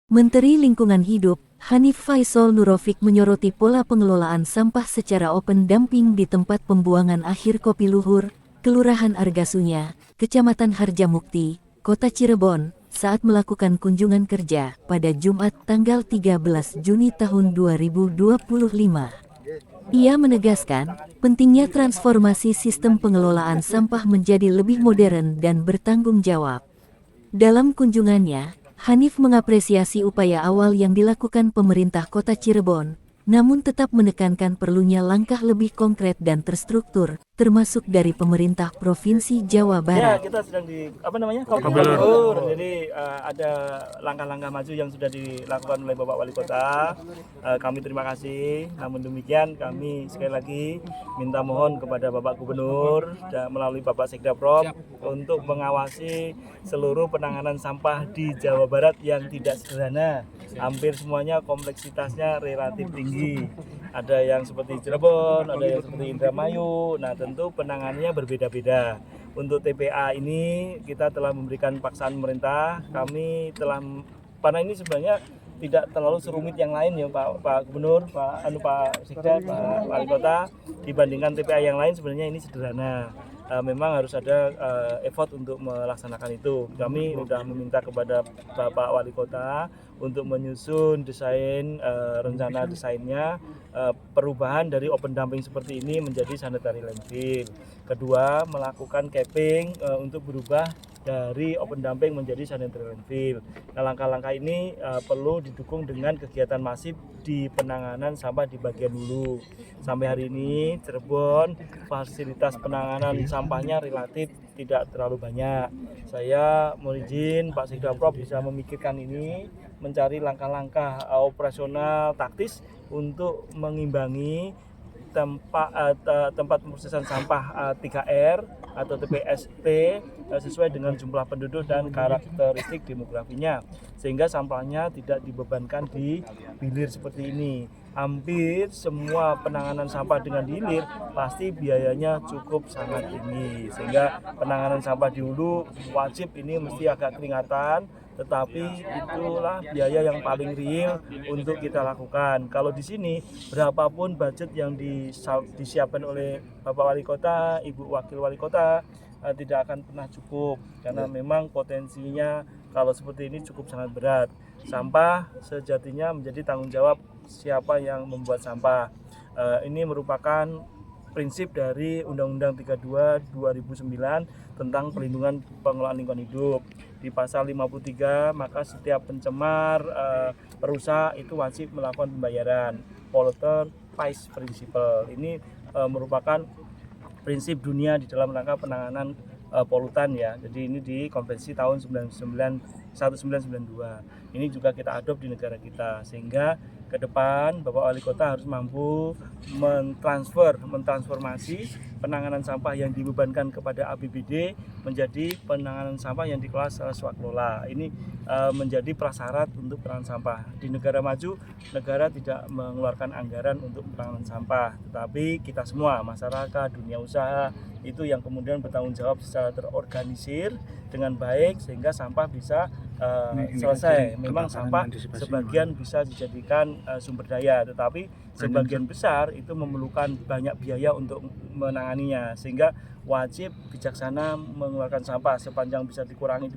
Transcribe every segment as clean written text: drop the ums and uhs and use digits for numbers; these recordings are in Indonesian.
Menteri Lingkungan Hidup, Hanif Faisal Nurofik menyoroti pola pengelolaan sampah secara open dumping di tempat pembuangan akhir Kopi Luhur, Kelurahan Argasunya, Kecamatan Harjamukti, Kota Cirebon, saat melakukan kunjungan kerja pada Jumat tanggal 13 Juni tahun 2025. Ia menegaskan, pentingnya transformasi sistem pengelolaan sampah menjadi lebih modern dan bertanggung jawab. Dalam kunjungannya, Hanif mengapresiasi upaya awal yang dilakukan pemerintah Kota Cirebon, namun tetap menekankan perlunya langkah lebih konkret dan terstruktur, termasuk dari pemerintah Provinsi Jawa Barat. Ya, kita sedang di Kopi Luhur. Jadi ada langkah-langkah maju yang sudah dilakukan oleh Bapak Wali Kota. Kami terima kasih. Namun demikian kami sekali lagi minta mohon kepada Bapak Gubernur dan melalui Bapak Sekda Prop untuk mengawasi seluruh penanganan sampah di Jawa Barat yang tidak sederhana. Hampir semuanya kompleksitasnya relatif tinggi. Ada yang seperti Cirebon, ada yang seperti Indramayu. Nah, tentu penanganannya berbeda-beda. Untuk TPA ini kita telah memberikan paksaan pemerintah. Kami telah, karena ini sebenarnya tidak terlalu serumit yang lain ya Pak Gubernur, Pak Sekda, Pak Wali Kota. Dibandingkan TPA yang lain sebenarnya ini sederhana. Memang harus ada effort untuk melaksanakan itu. Kami sudah meminta kepada Bapak Wali Kota untuk menyusun desain rencana desainnya perubahan dari open dumping seperti ini menjadi sanitary landfill. Kedua, melakukan capping untuk berubah dari open dumping menjadi sanitary landfill. Nah, langkah-langkah ini perlu didukung dengan kegiatan masif di penanganan sampah di bagian hulu. Sampai hari ini Cirebon fasilitas penanganan sampahnya relatif tidak terlalu banyak. Saya mohon izin Pak Sekda Prop bisa memikirkan ini, mencari langkah-langkah operasional taktis untuk mengimbangi tempat pemrosesan sampah 3R atau TPST sesuai dengan jumlah penduduk dan karakteristik demografinya, sehingga sampahnya tidak dibebankan di hilir seperti ini. Hampir semua penanganan sampah dengan hilir pasti biayanya cukup sangat tinggi, sehingga penanganan sampah di hulu wajib ini mesti agak keringatan, tetapi itulah biaya yang paling real untuk kita lakukan. Kalau di sini berapapun budget yang disiapkan oleh Bapak Wali Kota, Ibu Wakil Wali Kota tidak akan pernah cukup, karena memang potensinya kalau seperti ini cukup sangat berat. Sampah sejatinya menjadi tanggung jawab siapa yang membuat sampah. Ini merupakan prinsip dari Undang-Undang 32 2009 tentang perlindungan pengelolaan lingkungan hidup. Di pasal 53, maka setiap pencemar, perusak itu wajib melakukan pembayaran. Polluter pays principle. Ini merupakan prinsip dunia di dalam rangka penanganan polutan ya. Jadi ini di Konvensi tahun 1992. Ini juga kita adop di negara kita, sehingga ke depan Bapak Wali Kota harus mampu mentransformasi penanganan sampah yang dibebankan kepada APBD menjadi penanganan sampah yang dikelola secara swakelola. Ini menjadi prasyarat untuk penanganan sampah. Di negara maju, negara tidak mengeluarkan anggaran untuk penanganan sampah, tetapi kita semua, masyarakat, dunia usaha, itu yang kemudian bertanggung jawab secara terorganisir dengan baik sehingga sampah bisa selesai. Memang sampah sebagian bisa dijadikan sumber daya, tetapi sebagian besar itu memerlukan banyak biaya untuk menanganinya, sehingga wajib bijaksana mengeluarkan sampah. Sepanjang bisa dikurangi,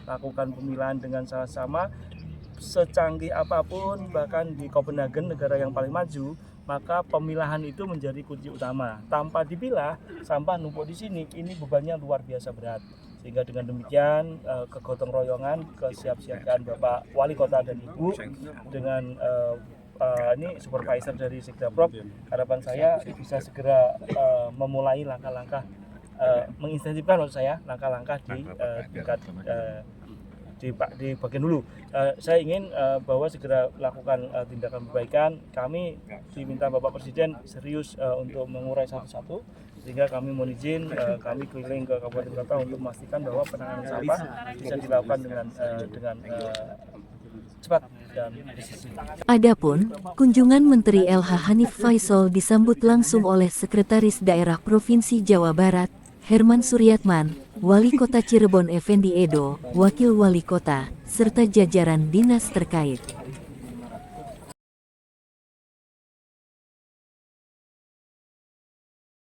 lakukan pemilahan dengan sama-sama. Secanggih apapun, bahkan di Copenhagen, negara yang paling maju, maka pemilahan itu menjadi kunci utama. Tanpa dipilah, sampah numpuk di sini, ini bebannya luar biasa berat. Sehingga dengan demikian kegotong royongan, kesiapsiagaan Bapak Wali Kota dan Ibu dengan ini supervisor dari Sekda Prop, harapan saya bisa segera memulai langkah-langkah menginsentifkan maksud saya langkah-langkah di tingkat di bagian hulu. Saya ingin bahwa segera lakukan tindakan perbaikan. Kami diminta Bapak Presiden serius untuk mengurai satu-satu, sehingga kami mohon izin kami keliling ke kabupaten kota untuk memastikan bahwa penanganan sampah bisa dilakukan dengan cepat dan presisi. Adapun kunjungan Menteri LH Hanif Faisal disambut langsung oleh Sekretaris Daerah Provinsi Jawa Barat, Herman Suryatman, Wali Kota Cirebon Effendi Edo, Wakil Wali Kota, serta jajaran dinas terkait.